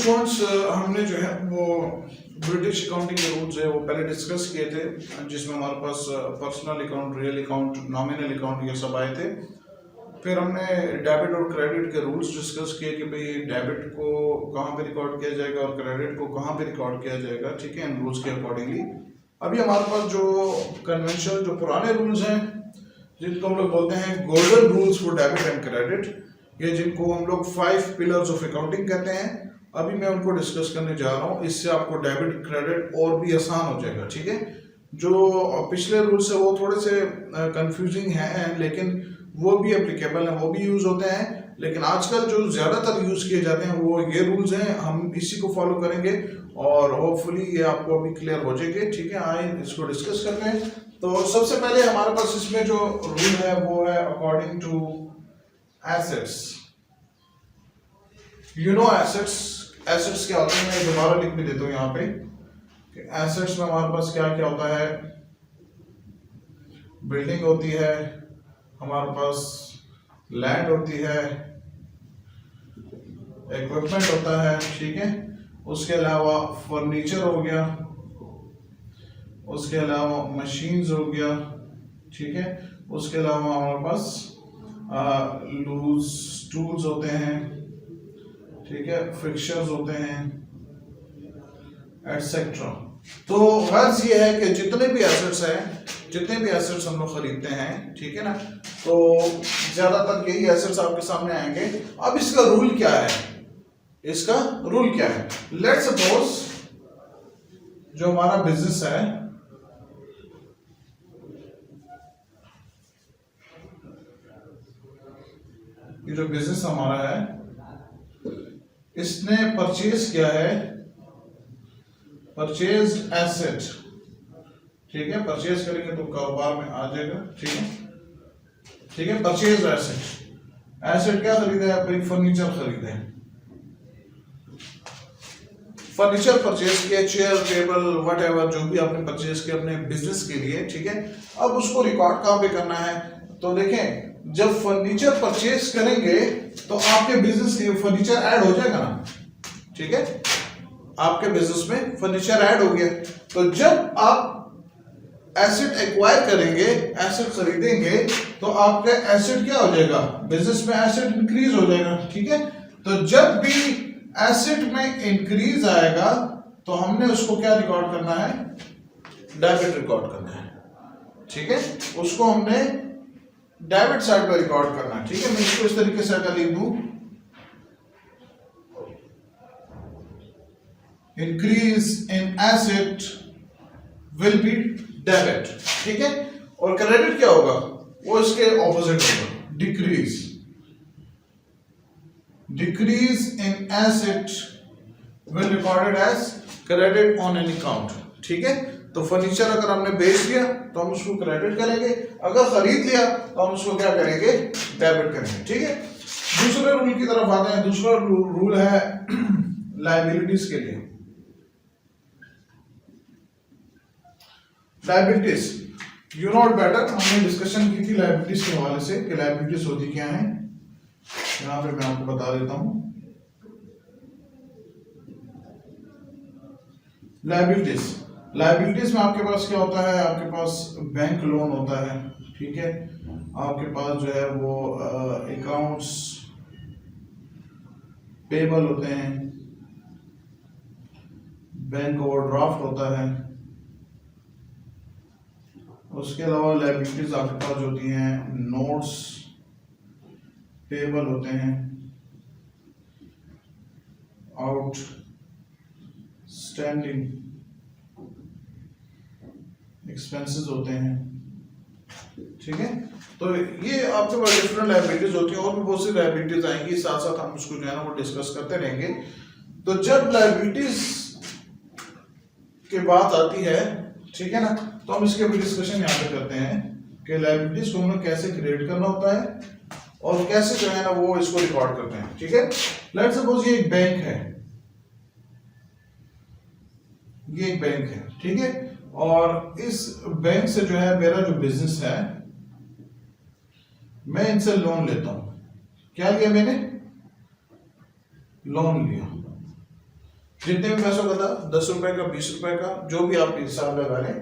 Students हमने जो है वो ब्रिटिश अकाउंटिंग के रूल्स है वो पहले डिस्कस किए थे, जिसमें हमारे पास personal account, real account, nominal account ये सब आए थे। फिर हमने डेबिट और क्रेडिट के रूल्स डिस्कस किए कि भाई डेबिट को कहाँ पे रिकॉर्ड किया जाएगा और क्रेडिट को कहाँ पे रिकॉर्ड किया जाएगा, ठीक है, इन रूल्स के अकॉर्डिंगली। अभी हमारे पास जो कन्वेंशनल जो पुराने रूल्स हैं, जिनको हम लोग बोलते हैं golden rules for debit and credit, ये जिनको हम लोग 5 पिलर्स ऑफ अकाउंटिंग कहते हैं, अभी मैं उनको डिस्कस करने जा रहा हूँ। इससे आपको डेबिट क्रेडिट और भी आसान हो जाएगा, ठीक है। जो पिछले रूल्स है वो थोड़े से कंफ्यूजिंग हैं, लेकिन वो भी एप्लीकेबल हैं, वो भी यूज होते हैं। लेकिन आजकल जो ज्यादातर यूज किए जाते हैं वो ये रूल्स हैं, हम इसी को फॉलो करेंगे और होपफुली ये आपको अभी क्लियर हो जाएंगे, ठीक है। आए इसको डिस्कस करते हैं। तो सबसे पहले हमारे पास इसमें जो रूल है वो है according to assets. You know assets क्या होते हैं, मैं दोबारा लिख भी देता हूँ यहाँ पे कि एसेट्स में हमारे पास क्या क्या होता है। बिल्डिंग होती है, हमारे पास लैंड होती है, इक्विपमेंट होता है, ठीक है। उसके अलावा फर्नीचर हो गया, उसके अलावा मशीन्स हो गया, ठीक है। उसके अलावा हमारे पास लूज टूल्स होते हैं, ठीक है, फिक्चर्स होते हैं, एटसेट्रा। तो गर्ज ये है कि जितने भी एसेट्स हम लोग खरीदते हैं, ठीक है ना, तो ज्यादातर यही एसेट्स आपके सामने आएंगे। अब इसका रूल क्या है, लेट्स सपोज जो हमारा बिजनेस है, ये जो बिजनेस हमारा है, इसने परचेज किया है, परचेज एसेट, ठीक है। परचेज करेंगे तो कारोबार में आ जाएगा, ठीक है। परचेज एसेट क्या खरीदा है भाई, फर्नीचर खरीदा है, फर्नीचर परचेज किया, चेयर, टेबल, व्हाटएवर जो भी आपने परचेज किया अपने बिजनेस के लिए, ठीक है। अब उसको रिकॉर्ड कहाँ पे करना है, तो देखें, जब फर्नीचर परचेज करेंगे तो आपके बिजनेस में फर्नीचर ऐड हो जाएगा ना, ठीक है। आपके बिजनेस में फर्नीचर ऐड हो गया, तो जब आप एसेट एक्वायर करेंगे, एसेट खरीदेंगे, तो आपका एसेट क्या हो जाएगा, बिजनेस में एसेट इंक्रीज हो जाएगा, ठीक है। तो जब भी एसेट में इंक्रीज आएगा तो हमने उसको क्या रिकॉर्ड करना है, डेबिट रिकॉर्ड करना है, ठीक है। उसको हमने डेबिट साइड पर रिकॉर्ड करना है, ठीक है। मैं इसको इस तरीके से अगर लिख दूं, increase in asset will be debit, ठीक है। और क्रेडिट क्या होगा, वो इसके ऑपोजिट होगा, decrease in asset will recorded as credit on an account, ठीक है। तो फर्नीचर अगर हमने बेच दिया तो हम उसको क्रेडिट करेंगे, अगर खरीद लिया तो हम उसको क्या करेंगे, डेबिट करेंगे, ठीक है। दूसरे रूल की तरफ आते हैं। दूसरा रूल है लायबिलिटीज के लिए। लायबिलिटीज यू नॉट बेटर, हमने डिस्कशन की थी लायबिलिटीज के हवाले से कि लायबिलिटीज होती क्या है। यहां पे मैं आपको बता देता हूं। लायबिलिटीज में आपके पास क्या होता है, आपके पास बैंक लोन होता है, ठीक है। आपके पास जो है वो अकाउंट्स पेबल होते हैं, बैंक ओवरड्राफ्ट होता है। उसके अलावा लायबिलिटीज आपके पास होती हैं, नोट्स पेबल होते हैं, आउटस्टैंडिंग एक्सपेंसेस होते हैं, ठीक है। तो ये आपके पास डिफरेंट लायबिलिटीज होती हैं, और भी बहुत सी लायबिलिटीज आएंगी, साथ साथ हम उसको जो है ना वो डिस्कस करते रहेंगे। तो जब लायबिलिटीज की बात आती है, ठीक है ना, तो हम इसके भी डिस्कशन यहाँ पे करते हैं कि लायबिलिटीज को हमें कैसे क्रिएट करना होता है और कैसे जो है ना वो इसको रिकॉर्ड करते हैं, ठीक है। लेट्स सपोज ये एक बैंक है, ठीक है। और इस बैंक से जो है मेरा जो बिजनेस है, मैं इनसे लोन लेता हूं। क्या लिया मैंने, लोन लिया, जितने भी पैसों का था, 10 रुपए का, 20 रुपए का, जो भी आप हिसाब लगा लें,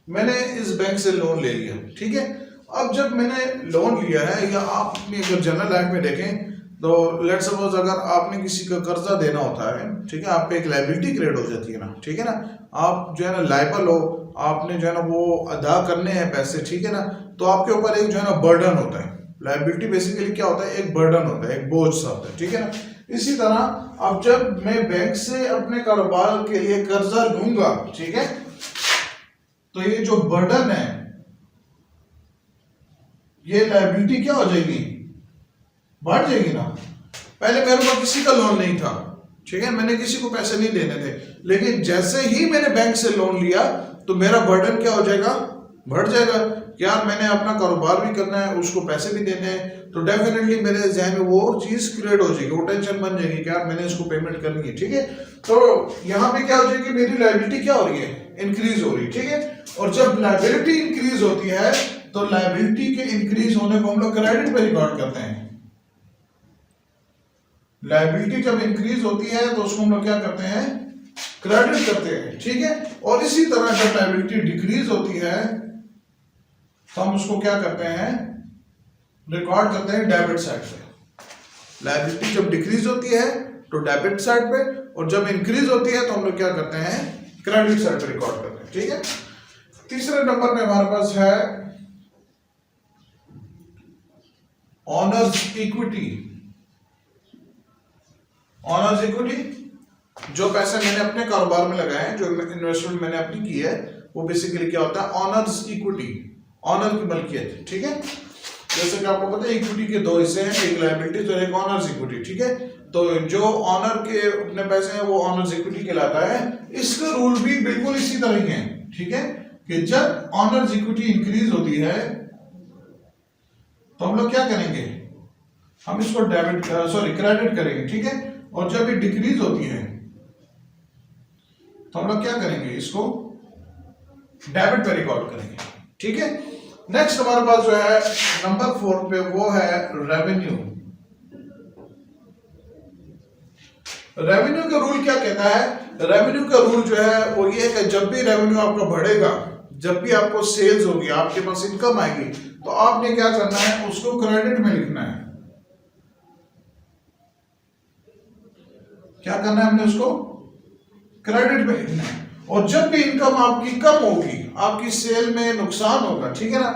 मैंने इस बैंक से लोन ले लिया, ठीक है। अब जब मैंने लोन लिया है, या आप अपनी अगर जनरल लाइफ में देखें तो लेट सपोज अगर आपने किसी का कर्जा देना होता है, ठीक है, आप पे एक लाइबिलिटी क्रिएट हो जाती है ना, ठीक है ना, आप जो है ना लाइबल हो, आपने जो है ना वो अदा करने हैं पैसे, ठीक है ना, तो आपके ऊपर एक जो है ना बर्डन होता है। लाइबिलिटी बेसिकली क्या होता है, एक बर्डन होता है, एक बोझ सा होता है, ठीक है ना। इसी तरह अब जब मैं बैंक से अपने कारोबार के लिए कर्जा लूंगा, ठीक है, तो ये जो बर्डन है, ये लाइबिलिटी क्या हो जाएगी, बढ़ जाएगी ना। पहले मेरे पास किसी का लोन नहीं था, ठीक है, मैंने किसी को पैसे नहीं देने थे, लेकिन जैसे ही मैंने बैंक से लोन लिया तो मेरा बर्डन क्या हो जाएगा, बढ़ जाएगा। यार मैंने अपना कारोबार भी करना है, उसको पैसे भी देने हैं, तो डेफिनेटली मेरे जहन में वो चीज क्रिएट हो जाएगी, वो टेंशन बन जाएगी कि यार मैंने इसको पेमेंट करनी है, ठीक है। तो यहाँ पे क्या हो जाएगी, मेरी लायबिलिटी क्या हो रही है, इंक्रीज हो रही है, ठीक है। और जब लायबिलिटी इंक्रीज होती है तो लायबिलिटी के इंक्रीज होने को हम लोग क्रेडिट पे रिकॉर्ड करते हैं। लायबिलिटी जब इंक्रीज होती है तो उसको हम लोग क्या करते हैं, क्रेडिट करते हैं, ठीक है। और इसी तरह जब लायबिलिटी डिक्रीज होती है तो हम उसको क्या करते हैं, रिकॉर्ड करते हैं डेबिट साइड पे। लायबिलिटी जब डिक्रीज होती है तो डेबिट साइड पे, और जब इंक्रीज होती है तो हम लोग क्या करते हैं, क्रेडिट साइड पे रिकॉर्ड करते हैं, ठीक है। तीसरे नंबर पे हमारे पास है ऑनर्स इक्विटी। ऑनर्स इक्विटी, जो पैसे मैंने अपने कारोबार में लगाए हैं, जो इन्वेस्टमेंट मैंने अपनी की है, वो बेसिकली क्या होता है, ऑनर्स इक्विटी, ऑनर की मलकियत, ठीक है। जैसे कि आपको पता है इक्विटी के दो हिस्से हैं, एक लायबिलिटी तो एक ऑनर्स इक्विटी, ठीक है। तो जो ऑनर के अपने पैसे हैं वो ऑनर्स इक्विटी कहलाता है। इसका रूल भी बिल्कुल इसी तरह ही है, ठीक है, कि जब ऑनर्स इक्विटी इंक्रीज होती है तो हम लोग क्या करेंगे, हम इसको डेबिट क्रेडिट करेंगे, ठीक है। और जब ये डिक्रीज होती है तो हम लोग क्या करेंगे, इसको डेबिट पे रिकॉर्ड करेंगे, ठीक है। नेक्स्ट हमारे पास जो है नंबर 4 पे वो है रेवेन्यू। रेवेन्यू का रूल क्या कहता है, रेवेन्यू का रूल जो है वो ये है कि जब भी रेवेन्यू आपका बढ़ेगा, जब भी आपको सेल्स होगी, आपके पास इनकम आएगी, तो आपने क्या करना है, उसको क्रेडिट में लिखना है। क्या करना है, हमने उसको क्रेडिट में लिखना है। और जब भी इनकम आपकी कम होगी, आपकी सेल में नुकसान होगा, ठीक है ना,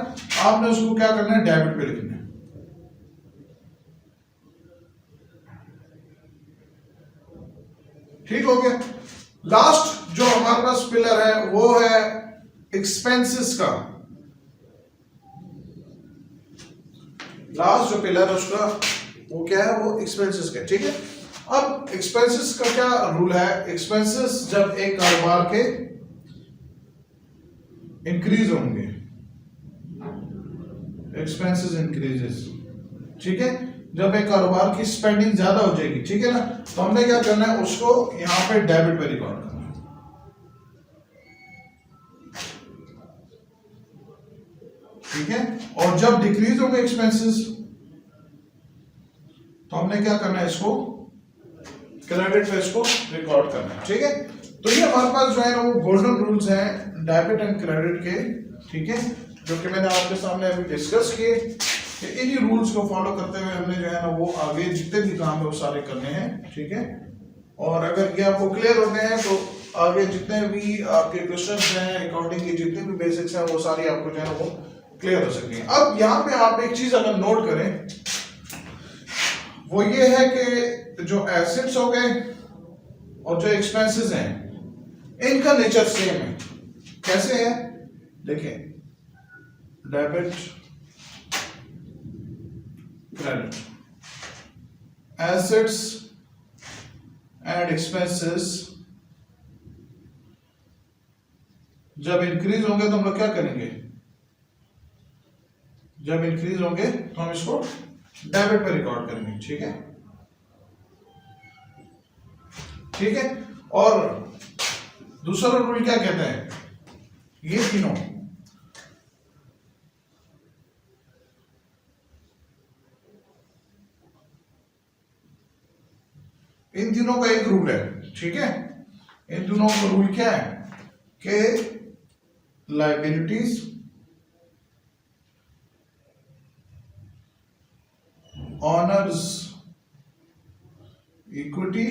आपने उसको क्या करना है, डेबिट पे लिखना है। ठीक हो गया। लास्ट जो हमारे पास पिलर है वो है एक्सपेंसेस का। लास्ट जो पिलर है उसका वो क्या है, वो एक्सपेंसेस का, ठीक है। अब एक्सपेंसेस का क्या रूल है, एक्सपेंसेस जब एक कारोबार के इंक्रीज होंगे, एक्सपेंसेस इंक्रीजेस, ठीक है, जब एक कारोबार की स्पेंडिंग ज्यादा हो जाएगी, ठीक है ना, तो हमने क्या करना है, उसको यहां पे डेबिट पे रिकॉर्ड करना है, ठीक है। और जब डिक्रीज होंगे एक्सपेंसेस तो हमने क्या करना है, इसको क्रेडिट पे इसको रिकॉर्ड करना है, ठीक है। तो ये हमारे पास जो है ना वो गोल्डन रूल्स हैं डेबिट एंड क्रेडिट के, ठीक है, जो कि मैंने आपके सामने अभी डिस्कस किए। इन्हीं रूल्स को फॉलो करते हुए हमने जो है ना वो आगे जितने भी काम है वो सारे करने हैं, ठीक है। और अगर ये आपको क्लियर हो गए हैं तो आगे जितने भी आपके क्वेश्चन हैं, अकाउंटिंग की जितने भी बेसिक्स हैं, वो सारी आपको जो है ना वो क्लियर हो सकती है। अब यहाँ पे आप एक चीज अगर नोट करें, वो ये है कि जो एसेट्स हो गए और जो एक्सपेंसेस हैं, इनका नेचर सेम है। कैसे है, देखिए, debit credit, assets and expenses जब इंक्रीज होंगे तो हम लोग क्या करेंगे, जब इंक्रीज होंगे तो हम इसको डेबिट पे रिकॉर्ड करेंगे, ठीक है, ठीक है। और दूसरा रूल क्या कहता है, ये तीनों, इन तीनों का एक रूल है, ठीक है। इन दोनों का रूल क्या है कि liabilities honours equity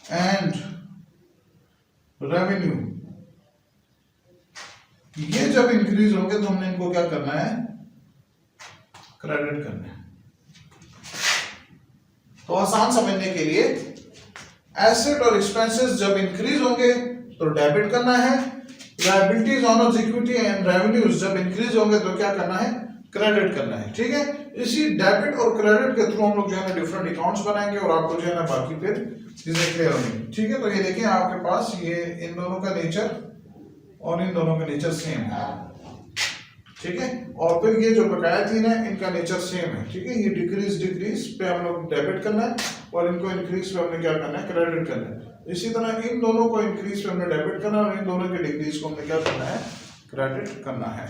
and revenue, ये जब इंक्रीज होंगे तो हमने इनको क्या करना है, क्रेडिट करना है। तो आसान समझने के लिए एसेट और एक्सपेंसेस जब इंक्रीज होंगे तो डेबिट करना है, liabilities honours equity and revenues जब इंक्रीज होंगे तो क्या करना है, क्रेडिट करना है। ठीक है, इसी डेबिट और क्रेडिट के थ्रू हम लोग जो है ना डिफरेंट अकाउंट्स बनाएंगे और आपको जो है ना बाकी फिर चीजें क्लियर होंगी। ठीक है, तो ये देखिए आपके पास ये इन दोनों का नेचर और इन दोनों का नेचर सेम है। ठीक है, और फिर ये जो बकाया तीन है इनका नेचर सेम है। ठीक है, ये डिक्रीज पे हम लोग डेबिट करना है और इनको इंक्रीज पे हमने क्या करना है, क्रेडिट करना है। इसी तरह इन दोनों को इंक्रीज पे हमने डेबिट करना है और इन दोनों के डिक्रीज को हमने क्या करना है, क्रेडिट करना है।